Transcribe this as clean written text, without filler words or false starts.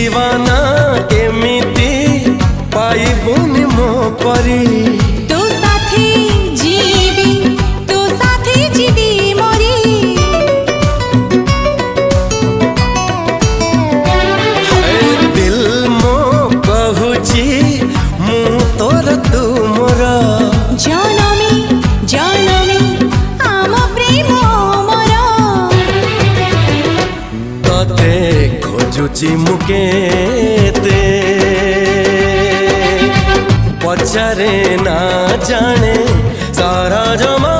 दीवाना एमिति पाइबुनि मो परी तो साथी जीवी मोरी दिल मो कहूची मु तोर तू मोर जनमी आम प्रेम मोर तते खोजुची मुकेते पचारे ना जाने सारा जमा